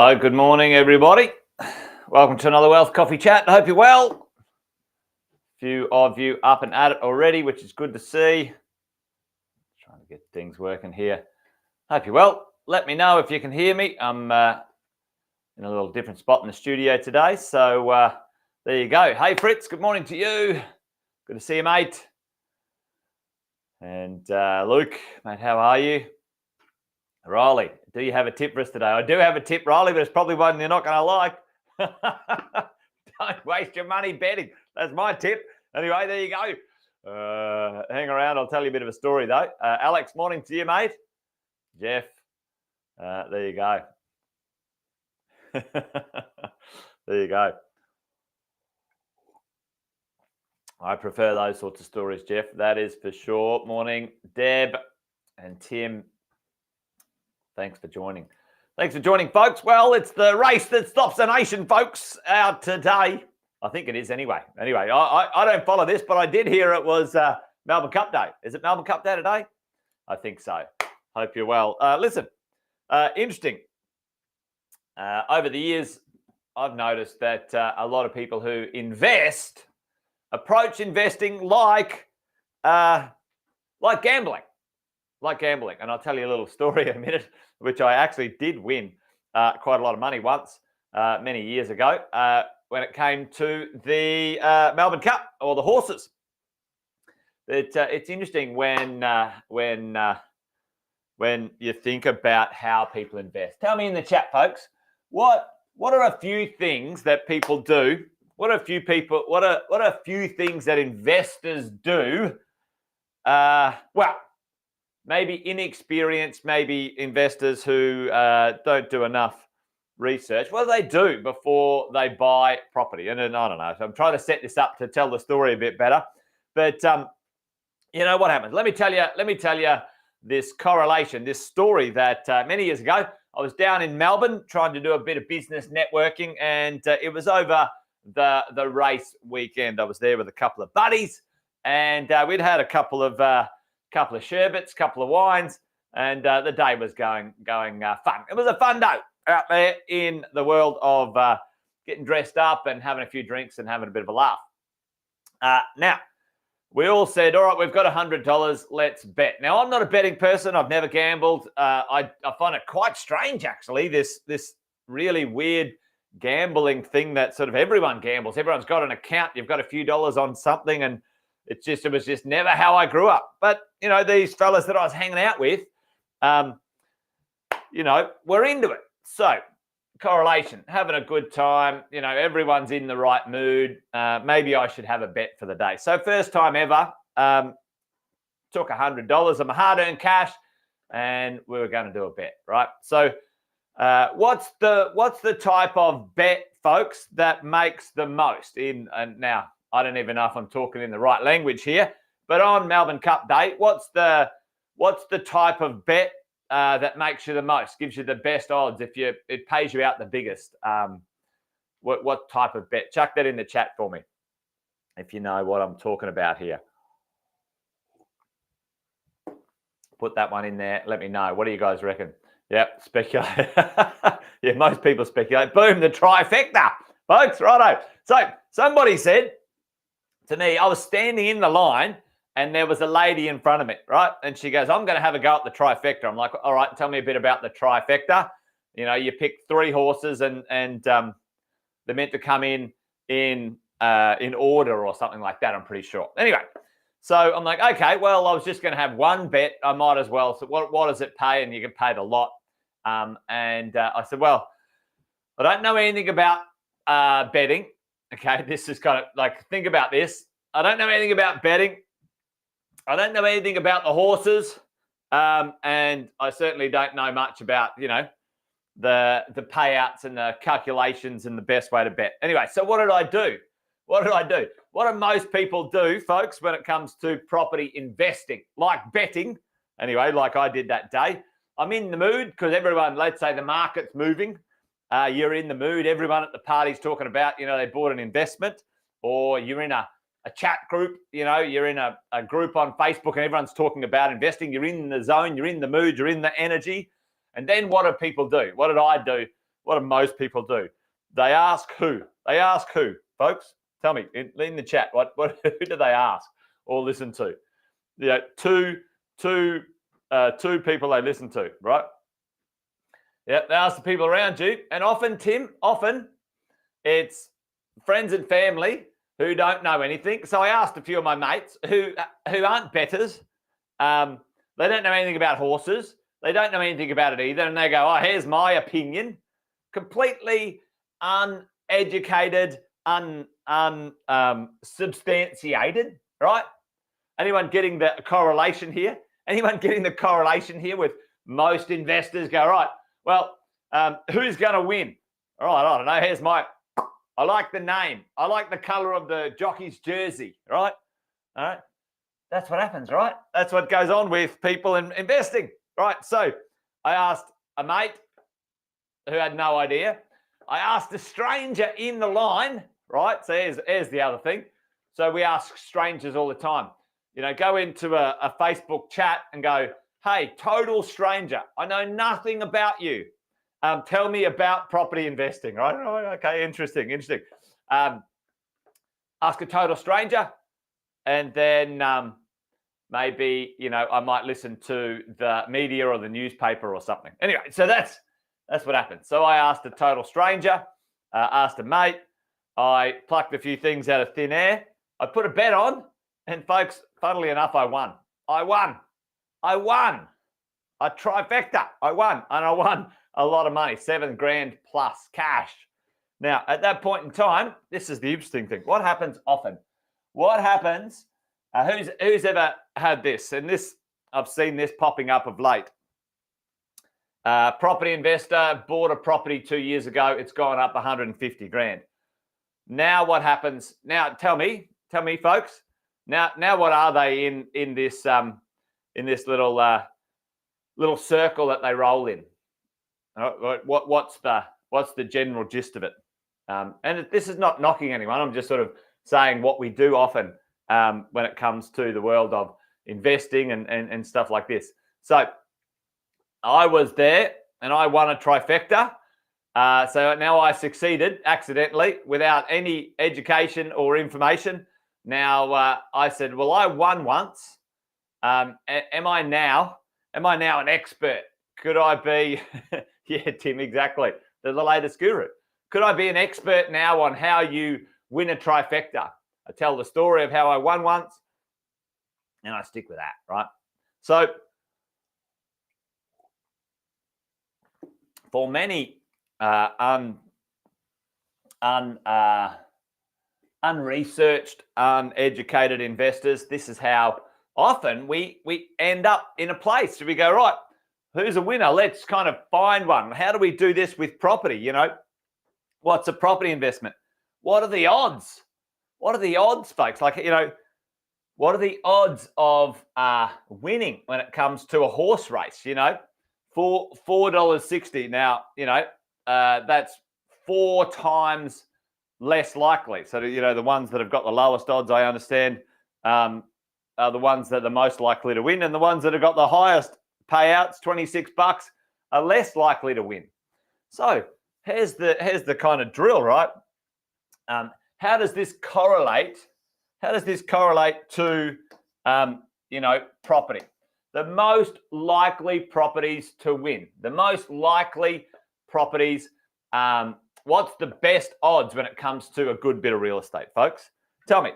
Hello, good morning, everybody. Welcome to another Wealth Coffee Chat. I hope you're well. A few of you up and at it already, which is good to see. Trying to get things working here. Hope you're well. Let me know if you can hear me. I'm in a little different spot in the studio today. So there you go. Hey, Fritz, good morning to you. Good to see you, mate. And Luke, mate, how are you? Riley, do you have a tip for us today? I do have a tip, Riley, but it's probably one you're not going to like. Don't waste your money betting. That's my tip. Anyway, there you go. Hang around. I'll tell you a bit of a story, though. Alex, morning to you, mate. Jeff, there you go. There you go. I prefer those sorts of stories, Jeff. That is for sure. Morning, Deb and Tim. Thanks for joining. Thanks for joining, folks. Well, it's the race that stops the nation, folks, out today. I think it is anyway. Anyway, I don't follow this, but I did hear it was Melbourne Cup Day. Is it Melbourne Cup Day today? I think so. Hope you're well. Listen, interesting. Over the years, I've noticed that a lot of people who invest approach investing like gambling. Like gambling. And I'll tell you a little story in a minute, which I actually did win quite a lot of money once, many years ago, when it came to the Melbourne Cup or the horses. It's interesting when you think about how people invest. Tell me in the chat, folks, what are a few things that people do? What are a few things that investors do? Well, maybe inexperienced, maybe investors who don't do enough research. What do they do before they buy property? And I don't know. So I'm trying to set this up to tell the story a bit better. But you know what happens? Let me tell you this correlation, this story that many years ago, I was down in Melbourne trying to do a bit of business networking, and it was over the race weekend. I was there with a couple of buddies, and we'd had a couple of sherbets, couple of wines, and the day was going fun. It was a fun day out there in the world of getting dressed up and having a few drinks and having a bit of a laugh. Now, we all said, all right, we've got $100, let's bet. Now, I'm not a betting person. I've never gambled. I find it quite strange, actually, this really weird gambling thing that sort of everyone gambles. Everyone's got an account. You've got a few dollars on something, and it was just never how I grew up. But, you know, these fellas that I was hanging out with, you know, were into it. So, correlation, having a good time. You know, everyone's in the right mood. Maybe I should have a bet for the day. So, first time ever, took $100 of my hard-earned cash, and we were going to do a bet, right? So, what's the type of bet, folks, that makes the most? And now, I don't even know if I'm talking in the right language here, but on Melbourne Cup Day, what's the type of bet that makes you the most, gives you the best odds, it pays you out the biggest? What type of bet? Chuck that in the chat for me if you know what I'm talking about here. Put that one in there. Let me know. What do you guys reckon? Yep, speculate. Yeah, most people speculate. Boom, the trifecta, folks. Righto. So somebody said to me, I was standing in the line and there was a lady in front of me, right? And she goes, I'm going to have a go at the trifecta. I'm like, all right, tell me a bit about the trifecta. You know, you pick 3 horses and they're meant to come in order or something like that, I'm pretty sure. Anyway, so I'm like, okay, well, I was just going to have one bet. I might as well. So what does it pay? And you can pay the lot. And I said, well, I don't know anything about betting. Okay, this is kind of like, think about this. I don't know anything about betting. I don't know anything about the horses. And I certainly don't know much about, you know, the payouts and the calculations and the best way to bet. Anyway, so what did I do? What do most people do, folks, when it comes to property investing? Like betting, anyway, like I did that day. I'm in the mood because everyone, let's say the market's moving. You're in the mood. Everyone at the party's talking about, you know, they bought an investment, or you're in a chat group, you know, you're in a group on Facebook and everyone's talking about investing. You're in the zone, you're in the mood, you're in the energy. And then what do people do? What did I do what do most people do? They ask who? They ask who, folks? Tell me in the chat. What who do they ask or listen to? Yeah, two people they listen to, right? Yeah, they ask the people around you, and often, Tim, it's friends and family who don't know anything. So I asked a few of my mates who aren't bettors. They don't know anything about horses. They don't know anything about it either, and they go, "Oh, here's my opinion," completely uneducated, unsubstantiated, right? Anyone getting the correlation here? Anyone getting the correlation here with most investors go, right, well, who's going to win? All right, I don't know. Here's I like the name. I like the color of the jockey's jersey, right? All right. That's what happens, right? That's what goes on with people in investing, right? So I asked a mate who had no idea. I asked a stranger in the line, right? So here's the other thing. So we ask strangers all the time. You know, go into a Facebook chat and go, hey, total stranger, I know nothing about you. Tell me about property investing, right? Oh, okay, interesting. Ask a total stranger, and then maybe, you know, I might listen to the media or the newspaper or something. Anyway, so that's what happened. So I asked a total stranger, asked a mate, I plucked a few things out of thin air, I put a bet on, and folks, funnily enough, I won. A trifecta. I won, and I won a lot of money, $7,000 plus cash. Now, at that point in time, this is the interesting thing. What happens often? What happens? Who's ever had this? And this, I've seen this popping up of late. Property investor bought a property 2 years ago. It's gone up 150 grand. Now what happens? Now tell me, folks. Now what are they in this little circle that they roll in? What's the general gist of it? And this is not knocking anyone. I'm just sort of saying what we do often when it comes to the world of investing and stuff like this. So I was there and I won a trifecta. So now I succeeded accidentally without any education or information. Now I said, well, I won once. Am I now an expert? Could I be? Yeah, Tim, exactly. They're the latest guru. Could I be an expert now on how you win a trifecta? I tell the story of how I won once, and I stick with that, right? So for many unresearched, uneducated investors, this is how often we end up in a place. We go, right, who's a winner? Let's kind of find one. How do we do this with property? You know, what's a property investment? What are the odds? What are the odds, folks? Like, you know, what are the odds of winning when it comes to a horse race? You know, for $4.60. Now, you know, that's 4 times less likely. So, you know, the ones that have got the lowest odds, I understand, are the ones that are the most likely to win, and the ones that have got the highest payouts, $26, are less likely to win. So here's the kind of drill, right? How does this correlate? How does this correlate to you know, property? The most likely properties to win. The most likely properties. What's the best odds when it comes to a good bit of real estate, folks? Tell me,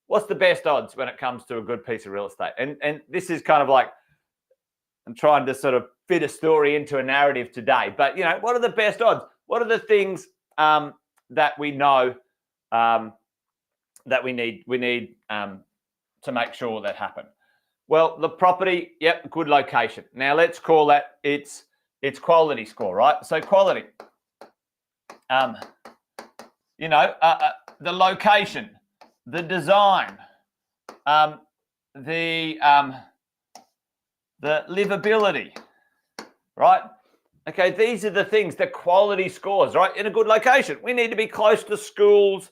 what's the best odds when it comes to a good piece of real estate? And this is kind of like, I'm trying to sort of fit a story into a narrative today. But, you know, what are the best odds? What are the things that we know that we need to make sure that happen? Well, the property, yep, good location. Now let's call that its quality score, right? So quality, you know, the location, the design, the livability, right? Okay, these are the things, the quality scores, right? In a good location, we need to be close to schools,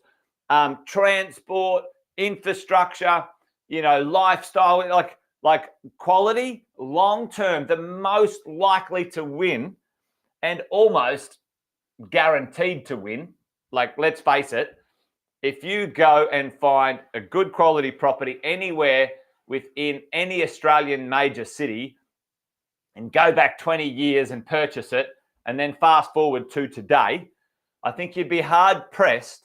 transport, infrastructure, you know, lifestyle, like quality, long term, the most likely to win, and almost guaranteed to win. Like, let's face it, if you go and find a good quality property anywhere within any Australian major city and go back 20 years and purchase it, and then fast forward to today, I think you'd be hard pressed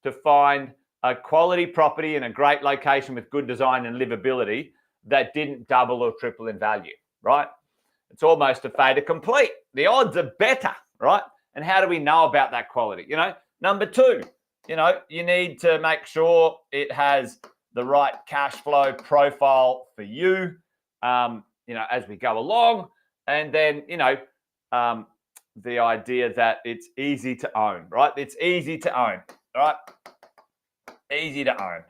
to find a quality property in a great location with good design and livability that didn't double or triple in value, right? It's almost a fait accompli. The odds are better, right? And how do we know about that quality? Number two, you need to make sure it has the right cash flow profile for you, as we go along. And then, the idea that it's easy to own, right? It's easy to own, right? Easy to own.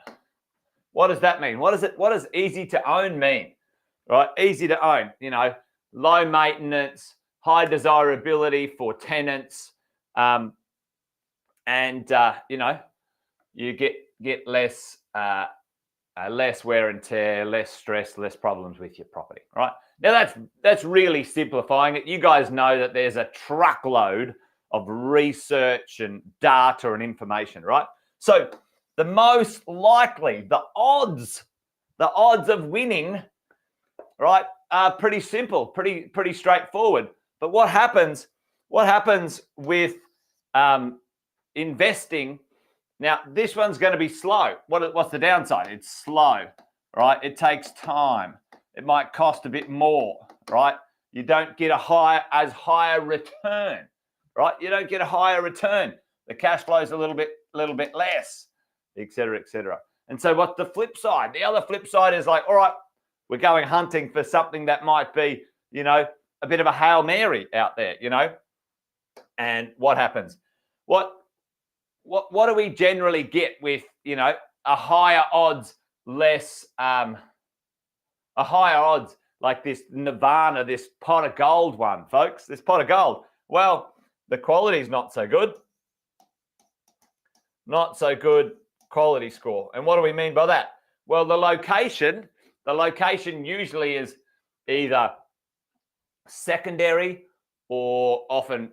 What does that mean? What does easy to own mean? Right? Easy to own, low maintenance, high desirability for tenants, and you get less wear and tear, less stress, less problems with your property, right? Now that's really simplifying it. You guys know that there's a truckload of research and data and information, right? So the most likely, the odds of winning, right, are pretty simple, pretty straightforward. But what happens with investing? Now, this one's going to be slow. What's the downside? It's slow, right? It takes time. It might cost a bit more, right? You don't get a higher return, right? You don't get a higher return. The cash flow is a little bit less, et cetera, et cetera. And so what's the flip side? The other flip side is like, all right, we're going hunting for something that might be, a bit of a Hail Mary out there, And what happens? What do we generally get with, a higher odds, less, a higher odds like this Nirvana, this pot of gold one, folks, this pot of gold? Well, the quality is not so good. Not so good quality score. And what do we mean by that? Well, the location usually is either secondary or often,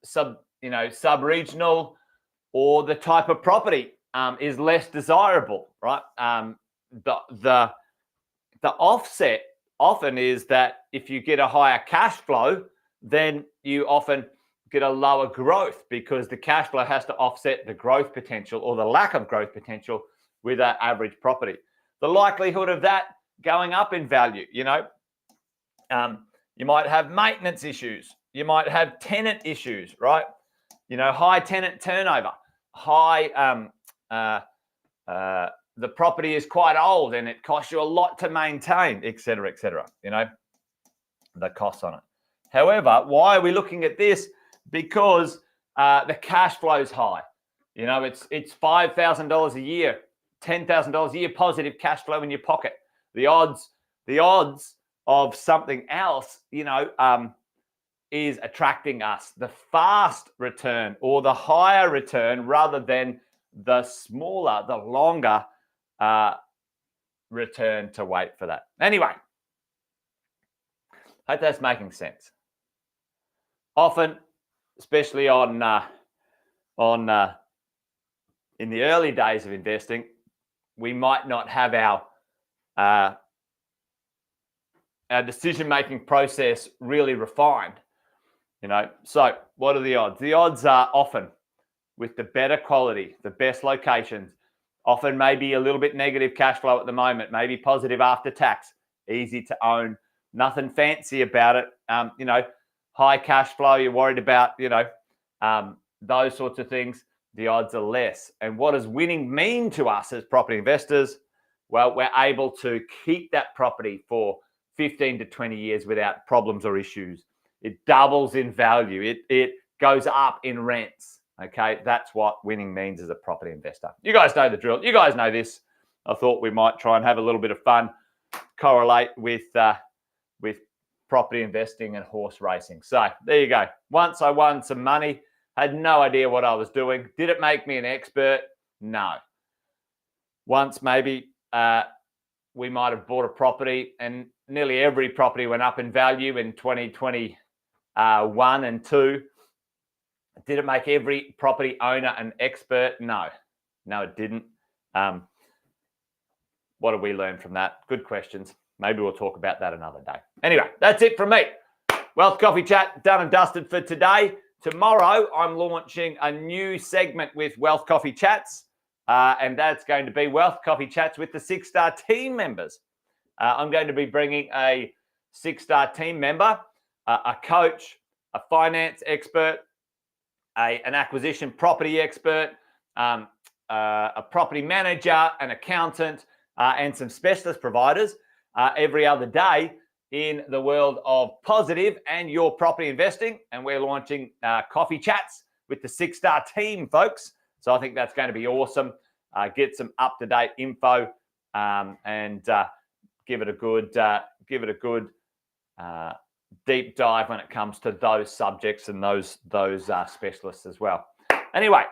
sub-regional, or the type of property is less desirable, right? The offset often is that if you get a higher cash flow, then you often get a lower growth because the cash flow has to offset the growth potential or the lack of growth potential with that average property. The likelihood of that going up in value, you might have maintenance issues. You might have tenant issues, right? High tenant turnover, high, the property is quite old and it costs you a lot to maintain, et cetera, the costs on it. However, why are we looking at this? Because the cash flow is high. It's $5,000 a year, $10,000 a year positive cash flow in your pocket. The odds of something else, is attracting us. The fast return or the higher return rather than the smaller, the longer return to wait for that. Anyway, hope that's making sense. Often, especially in the early days of investing, we might not have our decision-making process really refined. So what are the odds? The odds are often with the better quality, the best locations, often maybe a little bit negative cash flow at the moment, maybe positive after tax, easy to own, nothing fancy about it. High cash flow, you're worried about, those sorts of things, the odds are less. And what does winning mean to us as property investors? Well, we're able to keep that property for 15 to 20 years without problems or issues. It doubles in value. It goes up in rents. Okay, that's what winning means as a property investor. You guys know the drill. You guys know this. I thought we might try and have a little bit of fun, correlate with property investing and horse racing. So there you go. Once I won some money, had no idea what I was doing. Did it make me an expert? No. Once maybe we might have bought a property and nearly every property went up in value in 2021 and 2. Did it make every property owner an expert? No, it didn't. What did we learn from that? Good questions. Maybe we'll talk about that another day. Anyway, that's it from me. Wealth Coffee Chat done and dusted for today. Tomorrow, I'm launching a new segment with Wealth Coffee Chats, and that's going to be Wealth Coffee Chats with the 6-star team members. I'm going to be bringing a 6-star team member, a coach, a finance expert, an acquisition property expert, a property manager, an accountant, and some specialist providers every other day in the world of positive and your property investing. And we're launching coffee chats with the 6-star team, folks. So I think that's going to be awesome. Get some up-to-date info and give it a good deep dive when it comes to those subjects and those specialists as well. Anyway,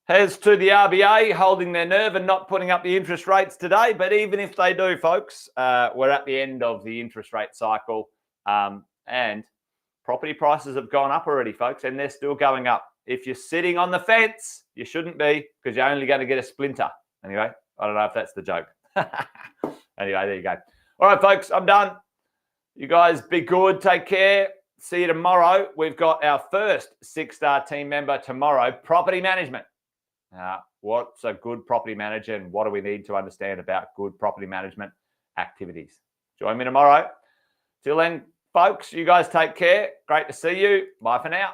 here's to the RBA holding their nerve and not putting up the interest rates today. But even if they do, folks, we're at the end of the interest rate cycle, and property prices have gone up already, folks, and they're still going up. If you're sitting on the fence, you shouldn't be, because you're only going to get a splinter. Anyway, I don't know if that's the joke. Anyway, there you go. All right, folks, I'm done. You guys be good. Take care. See you tomorrow. We've got our first 6-star team member tomorrow, property management. What's a good property manager and what do we need to understand about good property management activities? Join me tomorrow. Till then, folks, you guys take care. Great to see you. Bye for now.